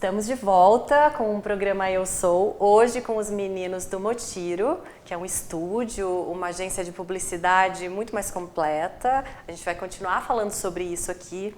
Estamos de volta com o programa Eu Sou, hoje com os meninos do Motiro, que é um estúdio, uma agência de publicidade muito mais completa. A gente vai continuar falando sobre isso aqui,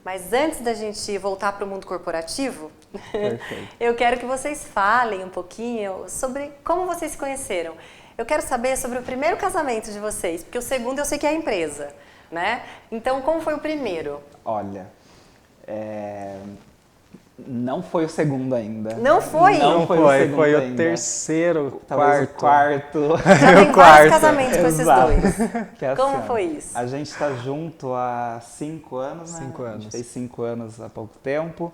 mas antes da gente voltar para o mundo corporativo, eu quero que vocês falem um pouquinho sobre como vocês se conheceram. Eu quero saber sobre o primeiro casamento de vocês, porque o segundo eu sei que é a empresa, né? Então, como foi o primeiro? Olha, não foi o segundo ainda. Não foi? Não foi o segundo foi ainda. O terceiro, talvez quarto. o quarto. Já tem vários casamentos com esses Exato. dois. Que é Como assim, ó, foi isso? A gente está junto há 5 anos, né? 5 anos. A gente fez 5 anos há pouco tempo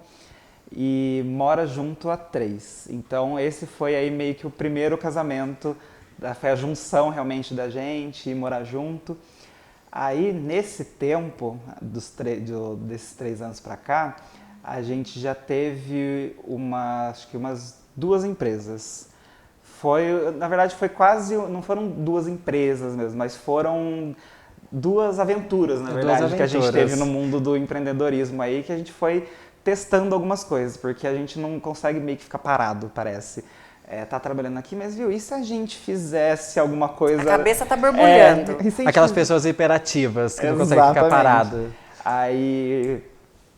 e mora junto há 3. Então esse foi aí meio que o primeiro casamento, foi a junção realmente da gente, morar junto. Aí nesse tempo, desses 3 anos para cá, a gente já teve acho que umas 2 empresas. Na verdade foi quase, não foram 2 empresas mesmo, mas foram 2 aventuras, na verdade, que a gente teve no mundo do empreendedorismo aí, que a gente foi testando algumas coisas, porque a gente não consegue meio que ficar parado, parece. Tá trabalhando aqui, mas viu, e se a gente fizesse alguma coisa... A cabeça tá borbulhando. Aquelas pessoas hiperativas que não conseguem ficar parado. Aí,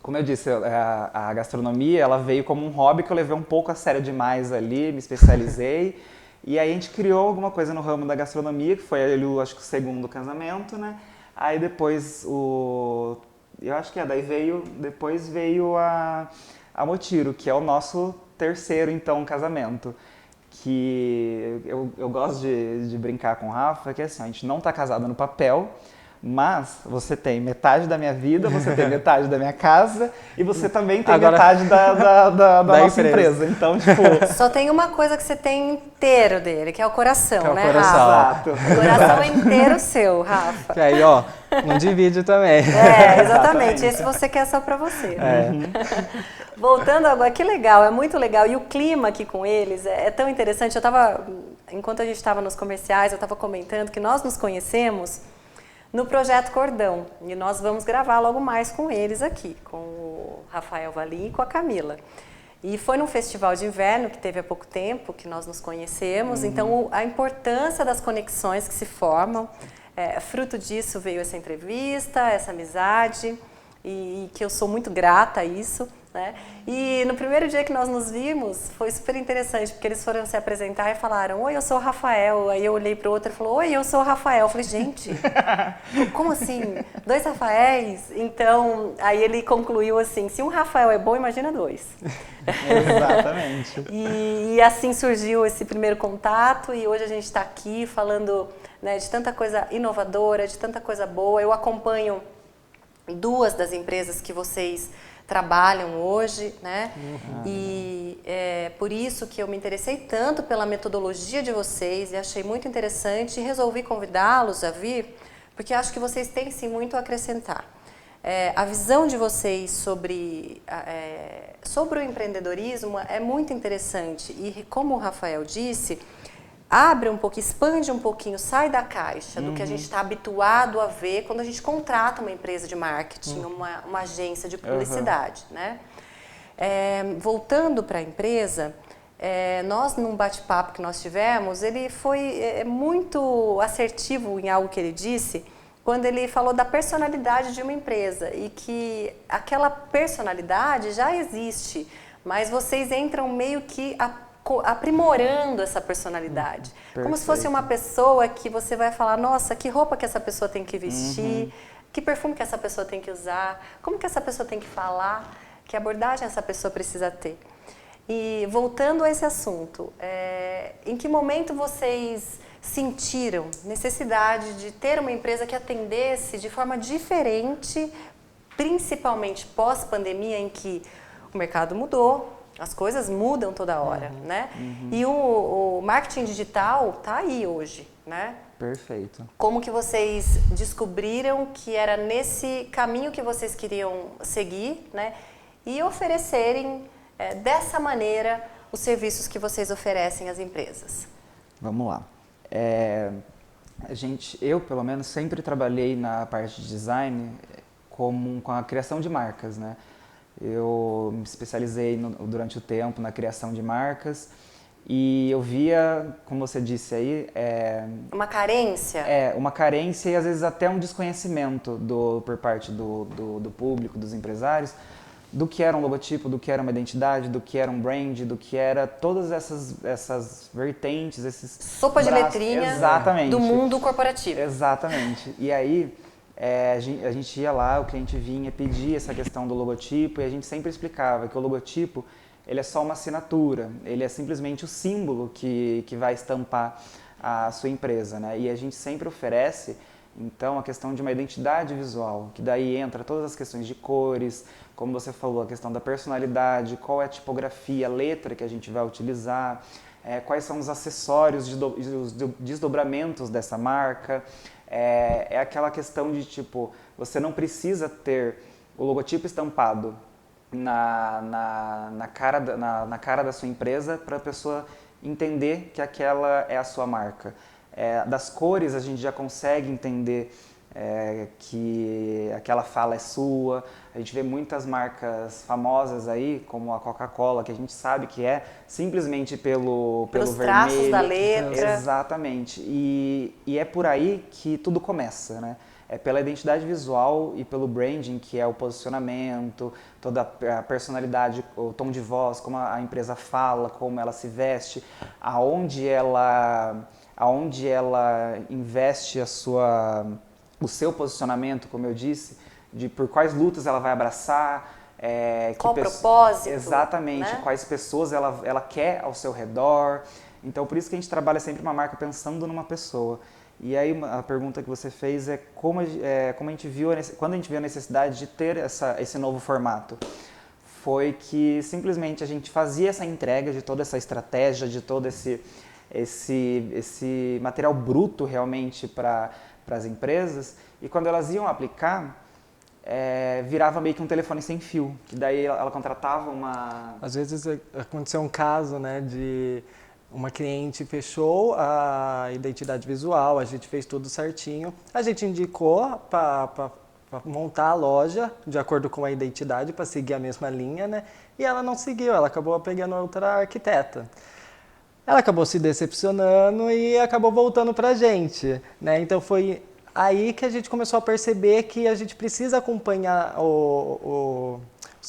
como eu disse, a gastronomia, ela veio como um hobby que eu levei um pouco a sério demais ali, me especializei. E aí a gente criou alguma coisa no ramo da gastronomia, que foi ali, acho que o segundo casamento, né? Aí depois eu acho que depois veio a Motiro, que é o nosso terceiro, então, casamento. Que eu gosto de brincar com o Rafa, que é assim, a gente não tá casado no papel, mas você tem metade da minha vida, você tem metade da minha casa e você também tem metade da nossa empresa. Então, tipo... Só tem uma coisa que você tem inteiro dele, que é o coração, né, coração. Rafa? Exato. O coração é inteiro seu, Rafa. Que aí, ó, não divide também. Exatamente. Esse você quer só pra você. Voltando agora, que legal, é muito legal. E o clima aqui com eles é tão interessante. Enquanto a gente estava nos comerciais, eu estava comentando que nós nos conhecemos no Projeto Cordão. E nós vamos gravar logo mais com eles aqui, com o Rafael Valim e com a Camila. E foi num festival de inverno que teve há pouco tempo que nós nos conhecemos. Então, a importância das conexões que se formam, fruto disso veio essa entrevista, essa amizade, e que eu sou muito grata a isso. Né? E no primeiro dia que nós nos vimos, foi super interessante, porque eles foram se apresentar e falaram: oi, eu sou o Rafael. Aí eu olhei para o outro e falou: oi, eu sou o Rafael. Eu falei: gente, como assim? 2 Rafaéis? Então, aí ele concluiu assim: se um Rafael é bom, imagina 2. Exatamente. E assim surgiu esse primeiro contato, e hoje a gente está aqui falando, né, de tanta coisa inovadora, de tanta coisa boa. Eu acompanho 2 das empresas que vocês trabalham hoje, né? E é por isso que eu me interessei tanto pela metodologia de vocês e achei muito interessante e resolvi convidá-los a vir, porque acho que vocês têm sim muito a acrescentar. A visão de vocês sobre o empreendedorismo é muito interessante e, como o Rafael disse, abre um pouco, expande um pouquinho, sai da caixa do que a gente está habituado a ver quando a gente contrata uma empresa de marketing, uma agência de publicidade, né? Voltando para a empresa, nós, num bate-papo que nós tivemos, ele foi muito assertivo em algo que ele disse, quando ele falou da personalidade de uma empresa e que aquela personalidade já existe, mas vocês entram meio que aprimorando essa personalidade. Perfeito. Como se fosse uma pessoa que você vai falar: nossa, que roupa que essa pessoa tem que vestir, que perfume que essa pessoa tem que usar, como que essa pessoa tem que falar, que abordagem essa pessoa precisa ter. E voltando a esse assunto, em que momento vocês sentiram necessidade de ter uma empresa que atendesse de forma diferente, principalmente pós-pandemia, em que o mercado mudou, as coisas mudam toda hora, né? E o marketing digital está aí hoje, né? Perfeito. Como que vocês descobriram que era nesse caminho que vocês queriam seguir, né? E oferecerem dessa maneira os serviços que vocês oferecem às empresas? Vamos lá. Eu, pelo menos, sempre trabalhei na parte de design com a criação de marcas, né? Eu me especializei durante o tempo na criação de marcas e eu via, como você disse aí... Uma carência? Uma carência e às vezes até um desconhecimento por parte do público, dos empresários, do que era um logotipo, do que era uma identidade, do que era um brand, do que era todas essas vertentes, esses sopa de letrinha do mundo corporativo. Exatamente. E aí a gente ia lá, o cliente vinha, pedia essa questão do logotipo e a gente sempre explicava que o logotipo ele é só uma assinatura, ele é simplesmente o símbolo que vai estampar a sua empresa, né? E a gente sempre oferece então a questão de uma identidade visual, que daí entra todas as questões de cores, como você falou, a questão da personalidade, qual é a tipografia, a letra que a gente vai utilizar, quais são os acessórios, os desdobramentos dessa marca. É aquela questão de tipo, você não precisa ter o logotipo estampado na cara da sua empresa para a pessoa entender que aquela é a sua marca. Das cores a gente já consegue entender que aquela fala é sua. A gente vê muitas marcas famosas aí, como a Coca-Cola, que a gente sabe que é simplesmente pelo pelos vermelho. Traços da letra. Exatamente. E é por aí que tudo começa, né? É pela identidade visual e pelo branding, que é o posicionamento, toda a personalidade, o tom de voz, como a empresa fala, como ela se veste, aonde ela investe o seu posicionamento, como eu disse, de por quais lutas ela vai abraçar, qual propósito. Exatamente, né? Quais pessoas ela quer ao seu redor. Então, por isso que a gente trabalha sempre uma marca pensando numa pessoa. E aí a pergunta que você fez é como a gente viu, quando a gente viu a necessidade de ter esse novo formato. Foi que simplesmente a gente fazia essa entrega de toda essa estratégia, de todo esse material bruto realmente para as empresas, e quando elas iam aplicar, virava meio que um telefone sem fio, que daí ela contratava uma... Às vezes aconteceu um caso, né, de uma cliente fechou a identidade visual, a gente fez tudo certinho, a gente indicou para montar a loja de acordo com a identidade, para seguir a mesma linha, né, e ela não seguiu, ela acabou pegando outra arquiteta. Ela acabou se decepcionando e acabou voltando para a gente, né? Então foi aí que a gente começou a perceber que a gente precisa acompanhar os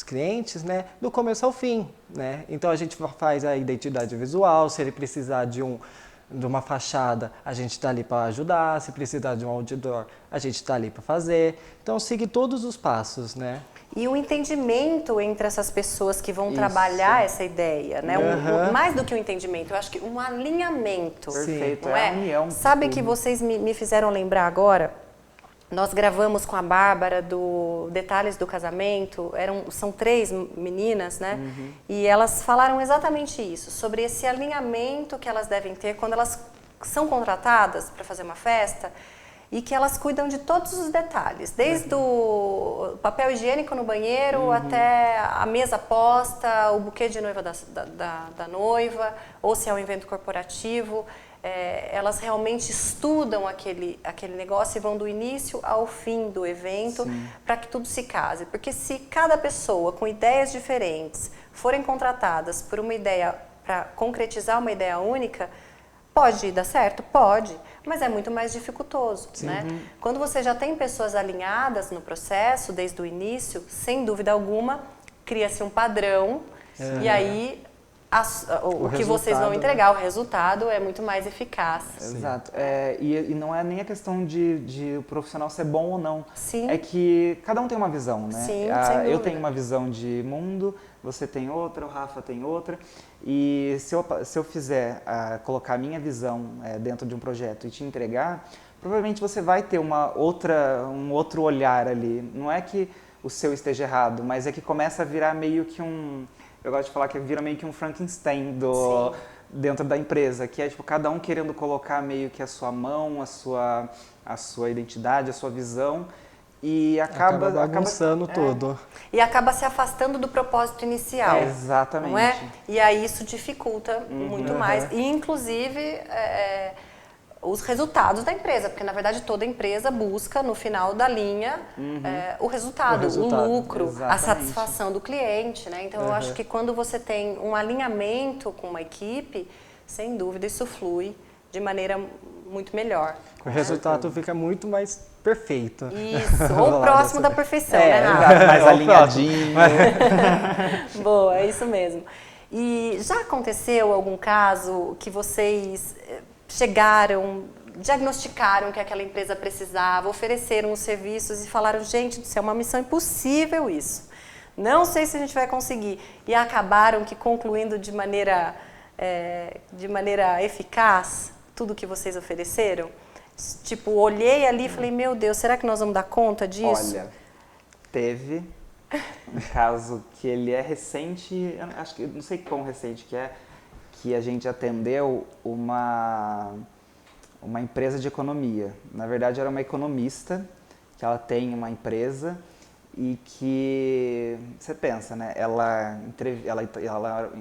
clientes, né, do começo ao fim, né? Então a gente faz a identidade visual, se ele precisar de uma fachada, a gente está ali para ajudar, se precisar de um outdoor, a gente está ali para fazer. Então siga todos os passos, né? E o entendimento entre essas pessoas que vão trabalhar essa ideia, né? Mais do que um entendimento, eu acho que um alinhamento. Perfeito, não é? A união. Sabe que vocês me fizeram lembrar agora? Nós gravamos com a Bárbara do Detalhes do Casamento, são 3 meninas, né? E elas falaram exatamente isso, sobre esse alinhamento que elas devem ter quando elas são contratadas para fazer uma festa, e que elas cuidam de todos os detalhes, desde o papel higiênico no banheiro até a mesa posta, o buquê de noiva da noiva, ou se é um evento corporativo. Elas realmente estudam aquele negócio e vão do início ao fim do evento para que tudo se case. Porque se cada pessoa com ideias diferentes forem contratadas por uma ideia, para concretizar uma ideia única, pode dar certo? Pode, mas é muito mais dificultoso, né? Quando você já tem pessoas alinhadas no processo, desde o início, sem dúvida alguma, cria-se um padrão e aí o que vocês vão entregar, o resultado é muito mais eficaz. Exato. E não é nem a questão de o profissional ser bom ou não. Sim. É que cada um tem uma visão, né? Sim, sem dúvida. Eu tenho uma visão de mundo, você tem outra, o Rafa tem outra. E se eu fizer colocar a minha visão dentro de um projeto e te entregar, provavelmente você vai ter um outro olhar ali. Não é que o seu esteja errado, mas é que começa a virar meio que eu gosto de falar que vira meio que um Frankenstein dentro da empresa, que é tipo cada um querendo colocar meio que a sua mão, a sua identidade, a sua visão, e acaba bagunçando tudo. E acaba se afastando do propósito inicial. Exatamente. Não é? E aí isso dificulta muito mais. E inclusive os resultados da empresa, porque na verdade toda empresa busca no final da linha o resultado, o lucro, exatamente. a satisfação do cliente, né? Então eu acho que quando você tem um alinhamento com uma equipe, sem dúvida isso flui de maneira muito melhor. O resultado fica muito mais perfeito. Isso, ou próximo da perfeição, né, exato, Rafa? mais alinhadinho. Boa, é isso mesmo. E já aconteceu algum caso que vocês chegaram, diagnosticaram que aquela empresa precisava, ofereceram os serviços e falaram, gente do céu, é uma missão impossível isso. Não sei se a gente vai conseguir. E acabaram que concluindo de maneira eficaz tudo que vocês ofereceram? Tipo, olhei ali e falei, meu Deus, será que nós vamos dar conta disso? Olha, teve um caso que ele é recente, acho que não sei quão recente que é, que a gente atendeu uma empresa de economia. Na verdade, era uma economista, que ela tem uma empresa e que, você pensa, né? Ela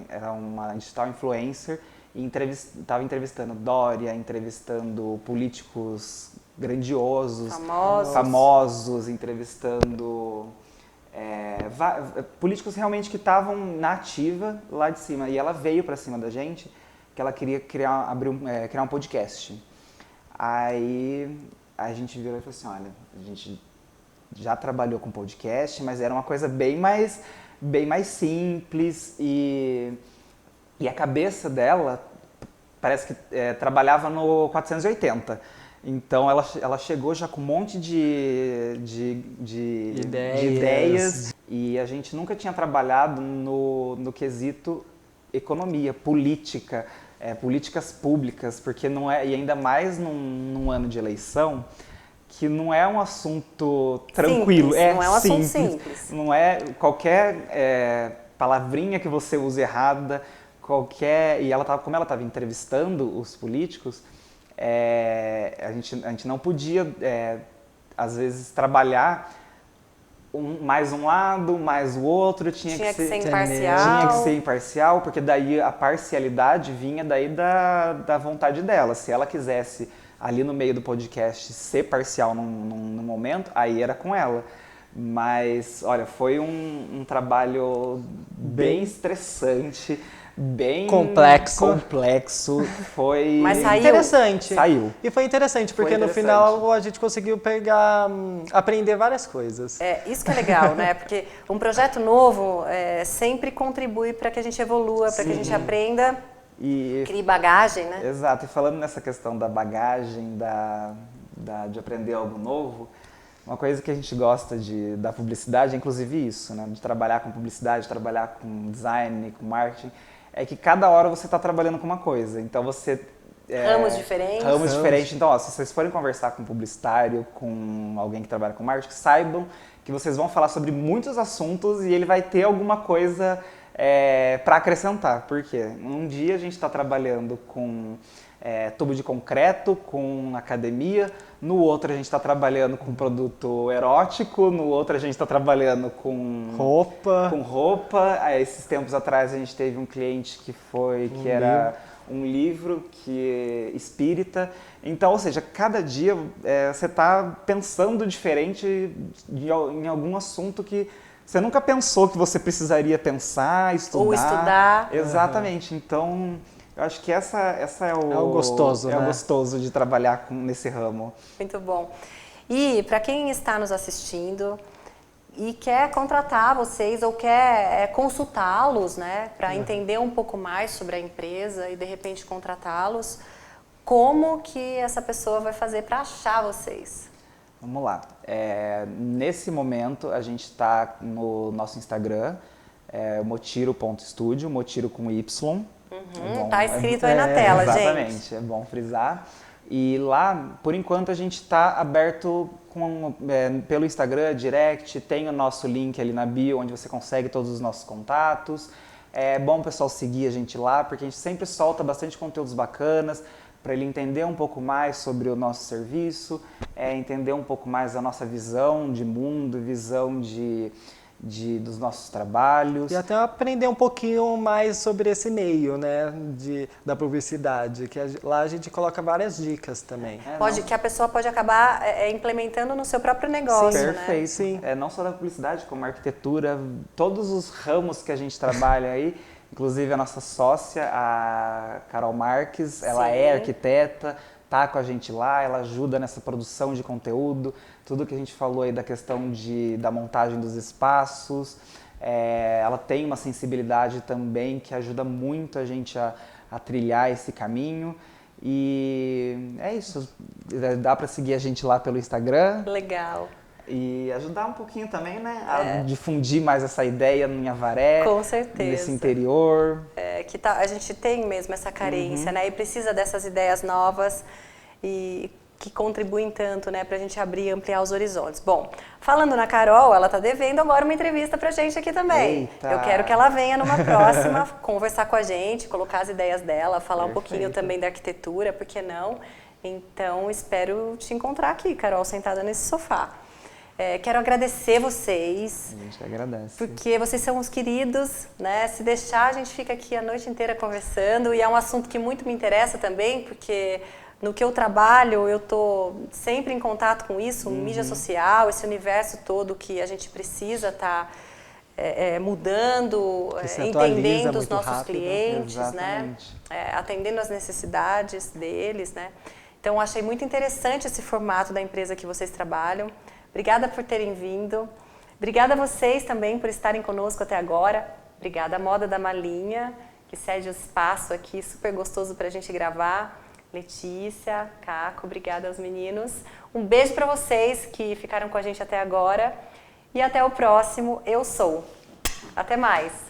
era uma digital influencer e estava entrevistando Dória, entrevistando políticos grandiosos, famosos entrevistando políticos realmente que estavam na ativa lá de cima. E ela veio para cima da gente que ela queria criar um podcast. Aí a gente virou e falou assim, olha, a gente já trabalhou com podcast, mas era uma coisa bem mais simples e a cabeça dela parece que trabalhava no 480. Então ela chegou já com um monte de ideias e a gente nunca tinha trabalhado no quesito economia, política, políticas públicas, porque não é, e ainda mais num ano de eleição, que não é um assunto tranquilo, simples, não é um assunto simples. Não é qualquer palavrinha que você use errada, e como ela estava entrevistando os políticos, a gente não podia, às vezes, trabalhar mais um lado, mais o outro, tinha que ser imparcial. Tinha que ser imparcial, porque daí a parcialidade vinha daí da vontade dela. Se ela quisesse, ali no meio do podcast, ser parcial num momento, aí era com ela. Mas, olha, foi um trabalho bem estressante, bem complexo, foi... Mas saiu. Interessante. Saiu. E foi interessante, porque no final a gente conseguiu aprender várias coisas. Isso que é legal, né? Porque um projeto novo sempre contribui para que a gente evolua, para que a gente aprenda, crie bagagem, né? Exato. E falando nessa questão da bagagem, de aprender algo novo, uma coisa que a gente gosta da publicidade é inclusive isso, né? De trabalhar com publicidade, trabalhar com design, com marketing, é que cada hora você está trabalhando com uma coisa. Então você... Ramos diferentes. Ramos diferentes. Então, se vocês forem conversar com um publicitário, com alguém que trabalha com marketing, saibam que vocês vão falar sobre muitos assuntos e ele vai ter alguma coisa para acrescentar. Por quê? Um dia a gente está trabalhando com tubo de concreto, com academia, no outro a gente está trabalhando com produto erótico, no outro a gente está trabalhando com roupa. Esses tempos atrás a gente teve um cliente que era um livro espírita. Então, ou seja, cada dia você está pensando diferente em algum assunto que você nunca pensou que você precisaria pensar, estudar. Ou estudar. Exatamente. Então, eu acho que essa é o gostoso, né? É o gostoso de trabalhar nesse ramo. Muito bom. E para quem está nos assistindo e quer contratar vocês ou quer consultá-los, né, para entender um pouco mais sobre a empresa e de repente contratá-los, como que essa pessoa vai fazer para achar vocês? Vamos lá. Nesse momento a gente está no nosso Instagram, motiro.studio, motiro com Y. Tá escrito aí na tela, exatamente, gente. É bom frisar. E lá, por enquanto, a gente está aberto pelo Instagram, direct, tem o nosso link ali na bio, onde você consegue todos os nossos contatos. É bom o pessoal seguir a gente lá, porque a gente sempre solta bastante conteúdos bacanas, para ele entender um pouco mais sobre o nosso serviço, entender um pouco mais a nossa visão de mundo, visão de dos nossos trabalhos. E até aprender um pouquinho mais sobre esse meio, né, da publicidade, que lá a gente coloca várias dicas também. Que a pessoa pode acabar implementando no seu próprio negócio, Sim, né? perfeito. Sim. Não só da publicidade, como arquitetura, todos os ramos que a gente trabalha aí, inclusive a nossa sócia, a Carol Marques, ela é arquiteta, tá com a gente lá, ela ajuda nessa produção de conteúdo, tudo que a gente falou aí da questão da montagem dos espaços. Ela tem uma sensibilidade também que ajuda muito a gente a trilhar esse caminho. E é isso, dá para seguir a gente lá pelo Instagram. Legal. E ajudar um pouquinho também, né, a difundir mais essa ideia em Avaré. Com certeza. Nesse interior. A gente tem mesmo essa carência, né, e precisa dessas ideias novas e que contribuem tanto, né, pra gente abrir e ampliar os horizontes. Bom, falando na Carol, ela tá devendo agora uma entrevista pra gente aqui também. Eita. Eu quero que ela venha numa próxima conversar com a gente, colocar as ideias dela, falar um pouquinho também da arquitetura, por que não? Então, espero te encontrar aqui, Carol, sentada nesse sofá. Quero agradecer vocês. A gente agradece. Porque vocês são os queridos, né? Se deixar, a gente fica aqui a noite inteira conversando. E é um assunto que muito me interessa também, porque no que eu trabalho, eu estou sempre em contato com isso, mídia social, esse universo todo que a gente precisa estar mudando, entendendo os nossos rápido. clientes, Exatamente. né? Atendendo as necessidades deles, né? Então, achei muito interessante esse formato da empresa que vocês trabalham. Obrigada por terem vindo. Obrigada a vocês também por estarem conosco até agora. Obrigada à Moda da Malinha, que cede o espaço aqui, super gostoso para a gente gravar. Letícia, Caco, obrigada aos meninos. Um beijo para vocês que ficaram com a gente até agora. E até o próximo Eu Sou. Até mais!